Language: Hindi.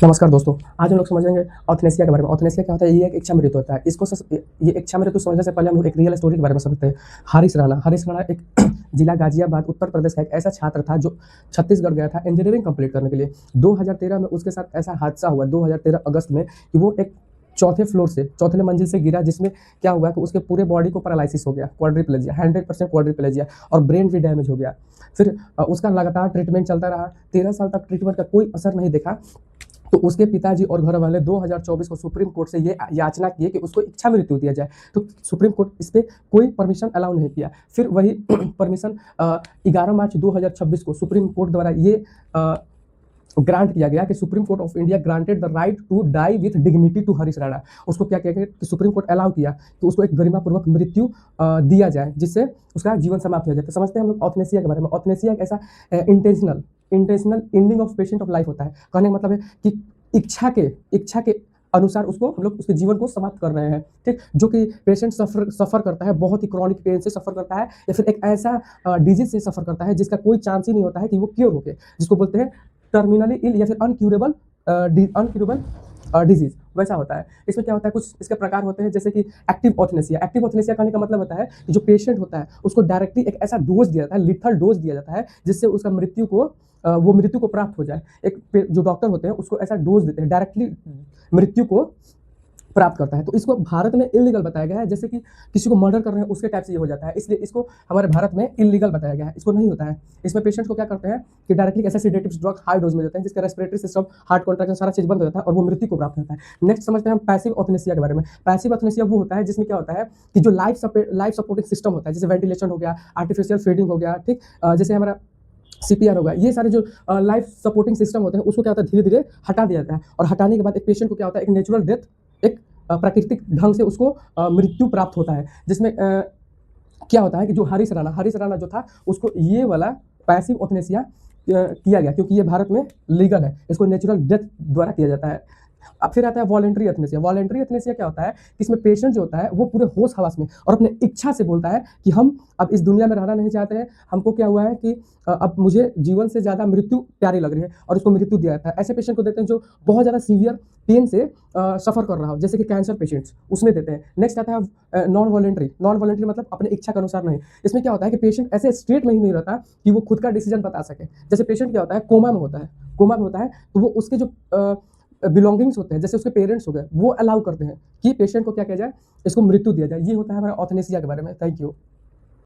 नमस्कार दोस्तों, आज हम लोग समझेंगे ऑथनेसिया के बारे में। ऑथनेसिया क्या होता है? ये एक इच्छा मृत्यु होता है। ये इच्छा मृत्यु समझने से पहले हम लोग एक रियल स्टोरी के बारे में समझते हैं। हारिस राणा एक जिला गाजियाबाद उत्तर प्रदेश का एक ऐसा छात्र था जो छत्तीसगढ़ गया था इंजीनियरिंग कंप्लीट करने के लिए। 2013 में उसके साथ ऐसा हादसा हुआ 2013 अगस्त में कि वो एक चौथे मंजिल से गिरा, जिसमें क्या हुआ कि उसके पूरे बॉडी को पैरालिसिस हो गया, क्वाड्रिप्लेजिया, 100% क्वाड्रिप्लेजिया, और ब्रेन भी डैमेज हो गया। फिर उसका लगातार ट्रीटमेंट चलता रहा। 13 साल तक ट्रीटमेंट का कोई असर नहीं दिखा। तो उसके पिताजी और घर वाले 2024 को सुप्रीम कोर्ट से ये याचना किए कि उसको इच्छा मृत्यु दिया जाए। तो सुप्रीम कोर्ट इस पे कोई परमिशन अलाउ नहीं किया। फिर वही परमिशन 11 मार्च 2026 को सुप्रीम कोर्ट द्वारा ये ग्रांट किया गया कि supreme court of India granted the right to die with dignity to Harish Rana. उसको क्या किया कि सुप्रीम कोर्ट अलाउ किया कि उसको एक गरिमापूर्वक मृत्यु दिया जाए, जिससे उसका जीवन समाप्त हो जाए। तो समझते हैं हम लोग ऑथनेसिया के बारे में। ऑथनेसिया एक ऐसा intentional ending of patient of life होता है। कहने का मतलब है कि इच्छा के अनुसार उसको हम लोग उसके जीवन को समाप्त कर रहे हैं, ठीक। जो कि पेशेंट सफर करता है, बहुत ही क्रॉनिक पेन से सफर करता है, या फिर एक ऐसा डिजीज से सफर करता है जिसका कोई चांस ही नहीं होता है कि वो क्योर होके, जिसको बोलते हैं टर्मिनली इल या फिर अनक्यूरेबल डिजीज, वैसा होता है। इसमें क्या होता है, कुछ इसके प्रकार होते हैं, जैसे कि एक्टिव ऑथनेसिया कहने का मतलब होता है कि जो पेशेंट होता है उसको डायरेक्टली एक ऐसा डोज दिया जाता है, लिथल डोज दिया जाता है, जिससे उसका मृत्यु को प्राप्त हो जाए। जो डॉक्टर होते हैं उसको ऐसा डोज देते हैं, डायरेक्टली मृत्यु को प्राप्त करता है। तो इसको भारत में इलीगल बताया गया है, जैसे कि किसी को मर्डर कर रहे हैं उसके टाइप से ये हो जाता है, इसलिए इसको हमारे भारत में इलीगल बताया गया है। इसको नहीं होता है। इसमें पेशेंट को क्या करते हैं कि डायरेक्टली ऐसे सिडेटिव्स ड्रग हाई डोज में देते हैं, जिसका रेस्पिरेटरी सिस्टम, हार्ट कॉन्ट्रैक्शन, सारा चीज बंद हो जाता है और वो मृत्यु को प्राप्त होता है। नेक्स्ट समझते हैं हम पैसिव ऑथनेसिया के बारे में। पैसिव ऑथनेसिया वो होता है जिसमें क्या होता है कि जो लाइफ सपोर्टिंग सिस्टम होता है, जैसे वेंटिलेशन हो गया, आर्टिफिशियल फीडिंग हो गया, ठीक, जैसे हमारा सीपीआर होगा, ये सारे जो लाइफ सपोर्टिंग सिस्टम होते हैं उसको क्या होता है धीरे धीरे हटा दिया जाता है। और हटाने के बाद एक पेशेंट को क्या होता है, एक नेचुरल डेथ, एक प्राकृतिक ढंग से उसको मृत्यु प्राप्त होता है। जिसमें क्या होता है कि जो हरीश राणा जो था, उसको ये वाला पैसिव ऑथनेसिया किया गया, क्योंकि ये भारत में लीगल है। इसको नेचुरल डेथ द्वारा किया जाता है। अब फिर आता है वॉलेंट्री ऑथनेसिया क्या होता है कि इसमें पेशेंट जो होता है वो पूरे होश हवास में और अपने इच्छा से बोलता है कि हम अब इस दुनिया में रहना नहीं चाहते हैं, हमको क्या हुआ है कि अब मुझे जीवन से ज़्यादा मृत्यु प्यारी लग रही है, और उसको मृत्यु दिया जाता है। ऐसे पेशेंट को देते हैं जो बहुत ज़्यादा सीवियर पेन से सफ़र कर रहा हो, जैसे कि कैंसर पेशेंट्स, उसमें देते हैं। नेक्स्ट आता है नॉन वॉलेंट्री मतलब अपने इच्छा के अनुसार नहीं। इसमें क्या होता है कि पेशेंट ऐसे स्टेट में ही नहीं रहता कि वो खुद का डिसीजन बता सके। जैसे पेशेंट क्या होता है, कोमा में होता है, तो वो उसके जो बिलोंगिंग्स होते हैं, जैसे उसके पेरेंट्स हो गए, वो अलाउ करते हैं कि पेशेंट को क्या किया जाए, इसको मृत्यु दिया जाए। ये होता है हमारा ऑथनेसिया के बारे में। Thank you.